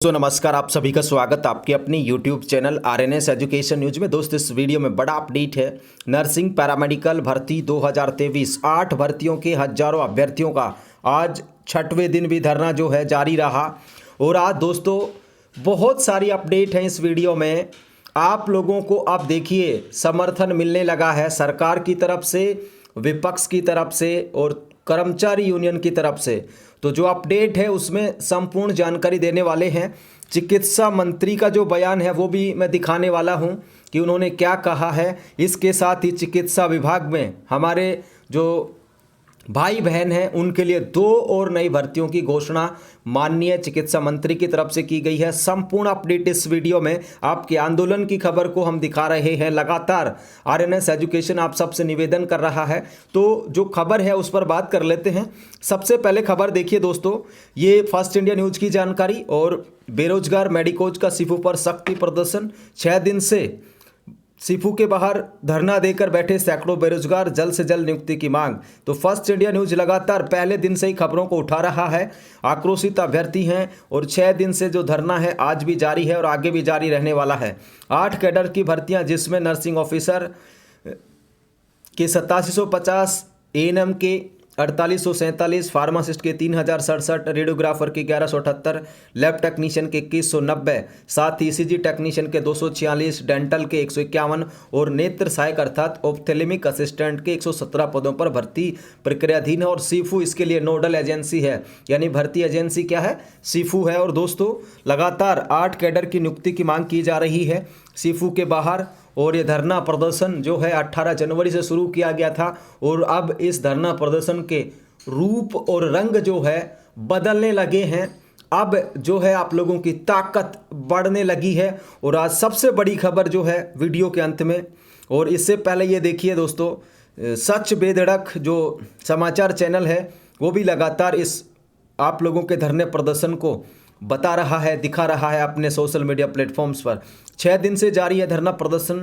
नमस्कार, आप सभी का स्वागत आपके अपनी YouTube channel RNS education news में। दोस्त इस वीडियो में बड़ा अपडेट है। नर्सिंग पैरामेडिकल भर्ती 2023 8 भर्तियों के हजारों अभ्यर्थियों का आज 6वें दिन भी धरना जो है जारी रहा। और आज दोस्तों बहुत सारी अपडेट हैं इस वीडियो में। आप लोगों को अब देखिए समर्थन मिलने लगा है सरकार की तरफ से, विपक्ष की तरफ से और कर्मचारी यूनियन की तरफ से। तो जो अपडेट है उसमें संपूर्ण जानकारी देने वाले हैं। चिकित्सा मंत्री का जो बयान है वो भी मैं दिखाने वाला हूं कि उन्होंने क्या कहा है। इसके साथ ही चिकित्सा विभाग में हमारे जो भाई बहन हैं उनके लिए 2 और नई भर्तियों की घोषणा माननीय चिकित्सा मंत्री की तरफ से की गई है। संपूर्ण अपडेट इस वीडियो में आपके आंदोलन की खबर को हम दिखा रहे हैं। लगातार आरएनएस एजुकेशन आप सबसे निवेदन कर रहा है, तो जो खबर है उस पर बात कर लेते हैं। सबसे पहले खबर देखिए दोस्तों, ये फर्स्ट इंडिया न्यूज की जानकारी। और बेरोजगार मेडिकोज का सिफू पर सख्ती प्रदर्शन। 6 दिन से सिफू के बाहर धरना देकर बैठे सैकड़ों बेरोजगार, जल्द से जल्द नियुक्ति की मांग। तो फर्स्ट इंडिया न्यूज लगातार पहले दिन से ही खबरों को उठा रहा है। आक्रोशित अभ्यर्थी हैं और 6 दिन से जो धरना है आज भी जारी है और आगे भी जारी रहने वाला है। 8 कैडर की भर्तियां, जिसमें नर्सिंग ऑफिसर के 8750, एएनएम के 4847, फार्मासिस्ट के 3067, रेडियोग्राफर के 1178, लैब टेक्नीशियन के 2190, साथ ही ईसीजी टेक्नीशियन के 246, डेंटल के 151 और नेत्र सहायक अर्थात ऑप्थेल्मिक असिस्टेंट के 117 पदों पर भर्ती प्रक्रियाधीन है। और सीफू इसके लिए नोडल एजेंसी है, यानी भर्ती एजेंसी क्या है? सीफू है। और दोस्तों लगातार 8 कैडर की नियुक्ति की मांग की जा रही है सीफू के बाहर। और ये धरना प्रदर्शन जो है 18 जनवरी से शुरू किया गया था और अब इस धरना प्रदर्शन के रूप और रंग जो है बदलने लगे हैं। अब जो है आप लोगों की ताकत बढ़ने लगी है। और आज सबसे बड़ी खबर जो है वीडियो के अंत में, और इससे पहले ये देखिए दोस्तों, सच बेधड़क जो समाचार चैनल है वो भी लगातार इस आप लोगों के धरने प्रदर्शन को बता रहा है, दिखा रहा है अपने सोशल मीडिया प्लेटफॉर्म्स पर। 6 दिन से जारी है धरना प्रदर्शन।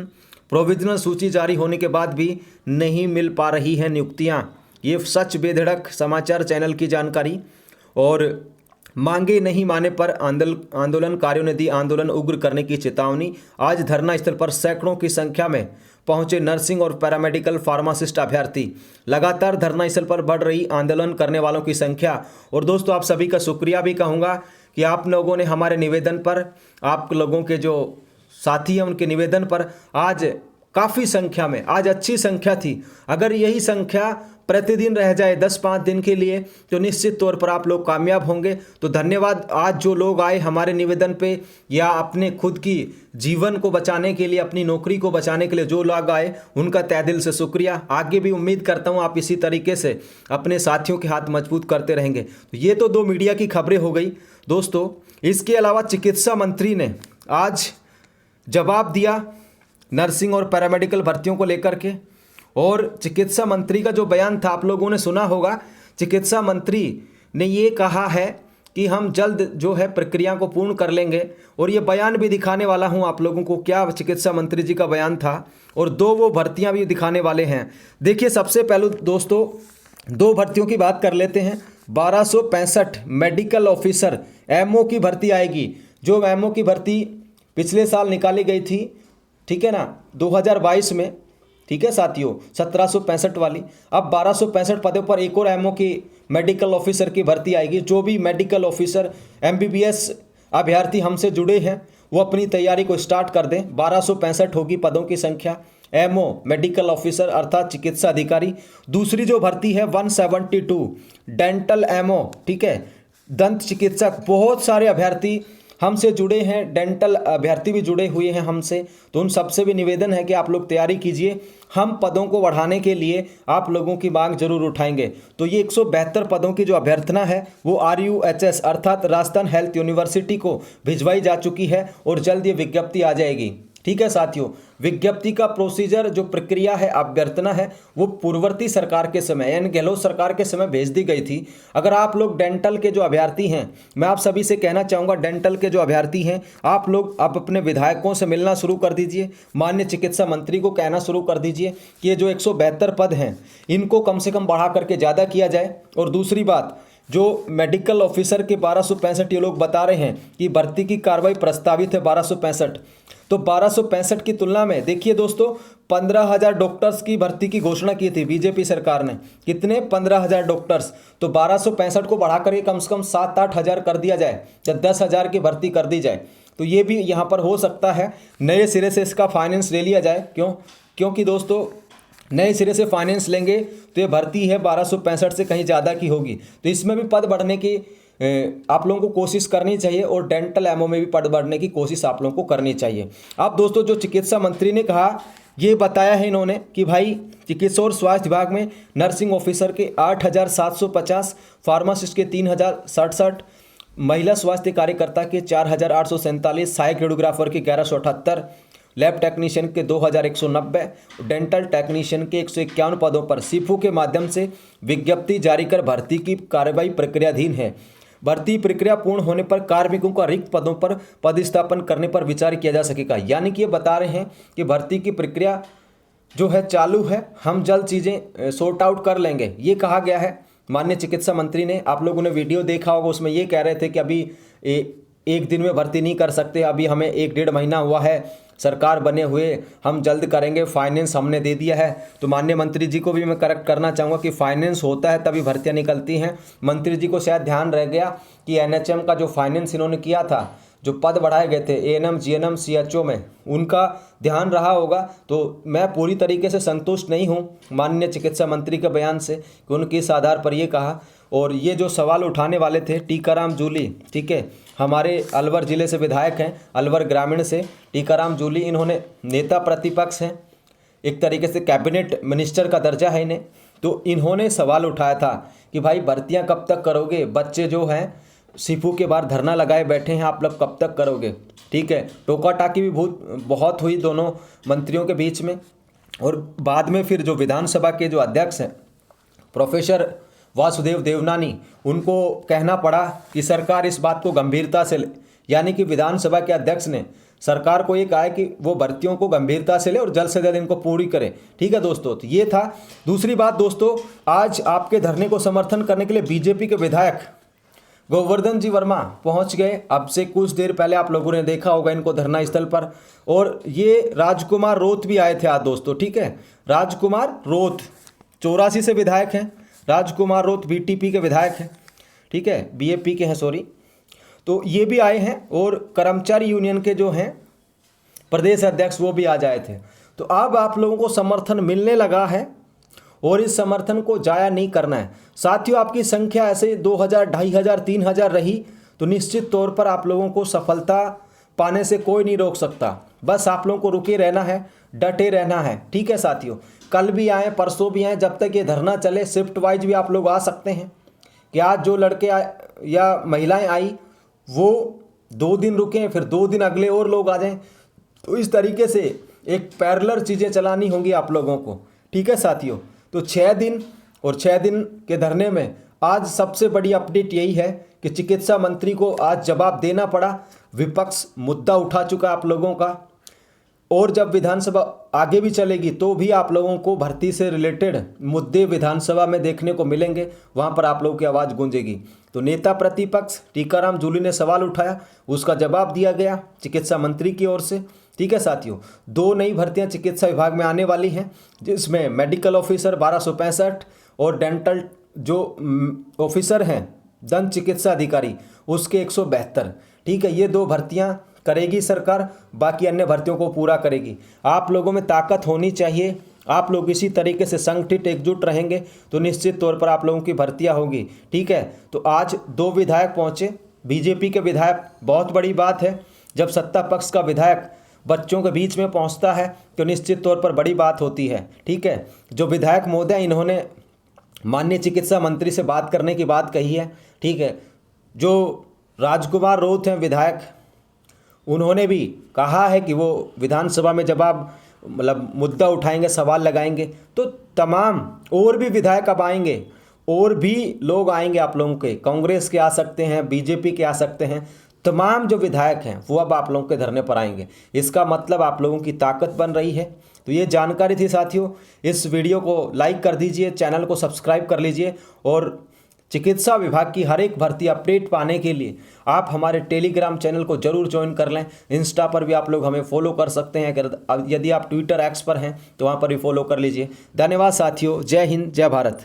प्रोविजनल सूची जारी होने के बाद भी नहीं मिल पा रही है नियुक्तियां। ये सच बेधड़क समाचार चैनल की जानकारी। और मांगे नहीं माने पर आंदोलनकारियों ने दी आंदोलन उग्र करने की चेतावनी। आज धरना स्थल पर सैकड़ों की संख्या में पहुंचे नर्सिंग और पैरामेडिकल फार्मासिस्ट अभ्यर्थी। लगातार धरना स्थल पर बढ़ रही आंदोलन करने वालों की संख्या। और दोस्तों आप सभी का शुक्रिया भी कहूँगा कि आप लोगों ने हमारे निवेदन पर, आप लोगों के जो साथी हैं उनके निवेदन पर आज काफ़ी संख्या में, आज अच्छी संख्या थी। अगर यही संख्या प्रतिदिन रह जाए 10-5 दिन के लिए तो निश्चित तौर पर आप लोग कामयाब होंगे। तो धन्यवाद। आज जो लोग आए हमारे निवेदन पे, या अपने खुद की जीवन को बचाने के लिए, अपनी नौकरी को बचाने के लिए जो लोग आए, उनका तहे दिल से शुक्रिया। आगे भी उम्मीद करता हूँ आप इसी तरीके से अपने साथियों के हाथ मजबूत करते रहेंगे। तो ये तो 2 मीडिया की खबरें हो गई दोस्तों। इसके अलावा चिकित्सा मंत्री ने आज जवाब दिया नर्सिंग और पैरामेडिकल भर्तियों को लेकर के। और चिकित्सा मंत्री का जो बयान था आप लोगों ने सुना होगा। चिकित्सा मंत्री ने ये कहा है कि हम जल्द जो है प्रक्रिया को पूर्ण कर लेंगे। और ये बयान भी दिखाने वाला हूँ आप लोगों को, क्या चिकित्सा मंत्री जी का बयान था। और 2 वो भर्तियाँ भी दिखाने वाले हैं। देखिए सबसे पहले दोस्तों 2 भर्तियों की बात कर लेते हैं। 1265 मेडिकल ऑफिसर एमओ की भर्ती आएगी। जो एमओ की भर्ती पिछले साल निकाली गई थी, ठीक है ना, 2022 में, ठीक है साथियों, 1765 वाली। अब 1265 पदों पर एक और एमओ की मेडिकल ऑफिसर की भर्ती आएगी। जो भी मेडिकल ऑफिसर एमबीबीएस अभ्यर्थी हमसे जुड़े हैं वो अपनी तैयारी को स्टार्ट कर दें। 1265 होगी पदों की संख्या। एमओ मेडिकल ऑफिसर अर्थात चिकित्सा अधिकारी। दूसरी जो भर्ती है 172 डेंटल एमओ, ठीक है, दंत चिकित्सक। बहुत सारे अभ्यर्थी हमसे जुड़े हैं, डेंटल अभ्यर्थी भी जुड़े हुए हैं हमसे। तो उन सबसे भी निवेदन है कि आप लोग तैयारी कीजिए। हम पदों को बढ़ाने के लिए आप लोगों की मांग जरूर उठाएंगे। तो ये 172 पदों की जो अभ्यर्थना है वो RUHS अर्थात राजस्थान हेल्थ यूनिवर्सिटी को भिजवाई जा चुकी है और जल्द ये विज्ञप्ति आ जाएगी। ठीक है साथियों, विज्ञप्ति का प्रोसीजर, जो प्रक्रिया है, अभ्यर्थना है, वो पूर्ववर्ती सरकार के समय यानी गहलोत सरकार के समय भेज दी गई थी। अगर आप लोग डेंटल के जो अभ्यर्थी हैं, मैं आप सभी से कहना चाहूँगा, डेंटल के जो अभ्यर्थी हैं आप लोग अब अपने विधायकों से मिलना शुरू कर दीजिए। माननीय चिकित्सा मंत्री को कहना शुरू कर दीजिए कि ये जो 172 पद हैं इनको कम से कम बढ़ा करके ज़्यादा किया जाए। और दूसरी बात, जो मेडिकल ऑफिसर के 1265 ये लोग बता रहे हैं कि भर्ती की कार्रवाई प्रस्तावित है 1265। तो 1265 की तुलना में देखिए दोस्तों, 15,000 डॉक्टर्स की भर्ती की घोषणा की थी बीजेपी सरकार ने। कितने? 15,000 डॉक्टर्स। तो 1265 को बढ़ा करके कम से कम 7-8 हज़ार कर दिया जाए या 10,000 की भर्ती कर दी जाए, तो ये भी यहाँ पर हो सकता है नए सिरे से इसका फाइनेंस ले लिया जाए। क्योंकि दोस्तों नए सिरे से फाइनेंस लेंगे तो ये भर्ती है 1265 से कहीं ज़्यादा की होगी। तो इसमें भी पद बढ़ने की आप लोगों को कोशिश करनी चाहिए और डेंटल एमओ में भी पद बढ़ने की कोशिश आप लोगों को करनी चाहिए। अब दोस्तों जो चिकित्सा मंत्री ने कहा, ये बताया है इन्होंने कि भाई चिकित्सा और स्वास्थ्य विभाग में नर्सिंग ऑफिसर के 8,750, फार्मासिस्ट के 3,067, महिला स्वास्थ्य कार्यकर्ता के 4,847, सहायक रेडियोग्राफर के 1,178, लैब टेक्नीशियन के 2,190, डेंटल टेक्नीशियन के 151 पदों पर सीफू के माध्यम से विज्ञप्ति जारी कर भर्ती की कार्रवाई प्रक्रियाधीन है। भर्ती प्रक्रिया पूर्ण होने पर कार्मिकों का रिक्त पदों पर पदस्थापन करने पर विचार किया जा सकेगा। यानी कि ये बता रहे हैं कि भर्ती की प्रक्रिया जो है चालू है, हम जल्द चीज़ें सॉर्ट आउट कर लेंगे, ये कहा गया है माननीय चिकित्सा मंत्री ने। आप लोगों ने वीडियो देखा होगा, उसमें ये कह रहे थे कि अभी एक दिन में भर्ती नहीं कर सकते, अभी हमें 1-1.5 महीना हुआ है सरकार बने हुए, हम जल्द करेंगे, फाइनेंस हमने दे दिया है। तो माननीय मंत्री जी को भी मैं करेक्ट करना चाहूँगा कि फाइनेंस होता है तभी भर्तियाँ निकलती हैं। मंत्री जी को शायद ध्यान रह गया कि एनएचएम का जो फाइनेंस इन्होंने किया था, जो पद बढ़ाए गए थे एएनएम, जीएनएम, सीएचओ में, उनका ध्यान रहा होगा। तो मैं पूरी तरीके से संतुष्ट नहीं हूँ माननीय चिकित्सा मंत्री के बयान से कि उनके इस आधार पर ये कहा। और ये जो सवाल उठाने वाले थे टीकाराम जूली, ठीक है, हमारे अलवर ज़िले से विधायक हैं, अलवर ग्रामीण से टीकाराम जूली, इन्होंने नेता प्रतिपक्ष हैं, एक तरीके से कैबिनेट मिनिस्टर का दर्जा है इन्हें। तो इन्होंने सवाल उठाया था कि भाई भर्तियां कब तक करोगे, बच्चे जो हैं सीफू के बाहर धरना लगाए बैठे हैं, आप लोग कब तक करोगे। ठीक है, टोका टाकी भी बहुत हुई दोनों मंत्रियों के बीच में। और बाद में फिर जो विधानसभा के जो अध्यक्ष हैं प्रोफेसर वासुदेव देवनानी, उनको कहना पड़ा कि सरकार इस बात को गंभीरता से ले, यानी कि विधानसभा के अध्यक्ष ने सरकार को ये कहा है कि वो भर्तियों को गंभीरता से ले और जल्द से जल्द इनको पूरी करे। ठीक है दोस्तों, तो ये था। दूसरी बात दोस्तों, आज आपके धरने को समर्थन करने के लिए बीजेपी के विधायक गोवर्धन जी वर्मा पहुंच गए। अब से कुछ देर पहले आप लोगों ने देखा होगा इनको धरना स्थल पर। और ये राजकुमार रोत भी आए थे आज दोस्तों। ठीक है, राजकुमार रोत 84 से विधायक हैं, राजकुमार रोत बीटीपी के विधायक हैं, ठीक है, बीएपी के हैं, सॉरी। तो ये भी आए हैं और कर्मचारी यूनियन के जो हैं प्रदेश अध्यक्ष वो भी आ जाए थे। तो अब आप लोगों को समर्थन मिलने लगा है और इस समर्थन को जाया नहीं करना है साथियों। आपकी संख्या ऐसे 2,000, 2,500, 3,000 रही तो निश्चित तौर पर आप लोगों को सफलता पाने से कोई नहीं रोक सकता। बस आप लोगों को रुके रहना है, डटे रहना है। ठीक है साथियों, कल भी आए, परसों भी आए, जब तक ये धरना चले शिफ्ट वाइज भी आप लोग आ सकते हैं कि आज जो लड़के या महिलाएं आई वो 2 दिन रुकें, फिर 2 दिन अगले और लोग आ जाएं। तो इस तरीके से एक पैरेलल चीज़ें चलानी होंगी आप लोगों को। ठीक है साथियों, तो 6 दिन और 6 दिन के धरने में आज सबसे बड़ी अपडेट यही है कि चिकित्सा मंत्री को आज जवाब देना पड़ा। विपक्ष मुद्दा उठा चुका आप लोगों का और जब विधानसभा आगे भी चलेगी तो भी आप लोगों को भर्ती से रिलेटेड मुद्दे विधानसभा में देखने को मिलेंगे, वहां पर आप लोगों की आवाज़ गूंजेगी। तो नेता प्रतिपक्ष टीकाराम जूली ने सवाल उठाया, उसका जवाब दिया गया चिकित्सा मंत्री की ओर से। ठीक है साथियों, 2 नई भर्तियां चिकित्सा विभाग में आने वाली हैं, जिसमें मेडिकल ऑफिसर 1265 और डेंटल जो ऑफिसर हैं दंत चिकित्सा अधिकारी उसके 172। ठीक है, ये 2 भर्तियां करेगी सरकार, बाकी अन्य भर्तियों को पूरा करेगी। आप लोगों में ताकत होनी चाहिए, आप लोग इसी तरीके से संगठित एकजुट रहेंगे तो निश्चित तौर पर आप लोगों की भर्तियां होगी। ठीक है, तो आज 2 विधायक पहुंचे, बीजेपी के विधायक, बहुत बड़ी बात है। जब सत्ता पक्ष का विधायक बच्चों के बीच में पहुंचता है तो निश्चित तौर पर बड़ी बात होती है। ठीक है, जो विधायक महोदय इन्होंने माननीय चिकित्सा मंत्री से बात करने की बात कही है। ठीक है, जो राजकुमार रोत हैं विधायक, उन्होंने भी कहा है कि वो विधानसभा में जब आप मुद्दा उठाएंगे, सवाल लगाएंगे तो तमाम और भी विधायक अब आएंगे और भी लोग आएंगे आप लोगों के, कांग्रेस के आ सकते हैं, बीजेपी के आ सकते हैं, तमाम जो विधायक हैं वो अब आप लोगों के धरने पर आएंगे। इसका मतलब आप लोगों की ताकत बन रही है। तो ये जानकारी थी साथियों। इस वीडियो को लाइक कर दीजिए, चैनल को सब्सक्राइब कर लीजिए और चिकित्सा विभाग की हर एक भर्ती अपडेट पाने के लिए आप हमारे टेलीग्राम चैनल को जरूर ज्वाइन कर लें। इंस्टा पर भी आप लोग हमें फॉलो कर सकते हैं, अगर यदि आप ट्विटर एक्स पर हैं तो वहाँ पर भी फॉलो कर लीजिए। धन्यवाद साथियों, जय हिंद, जय भारत।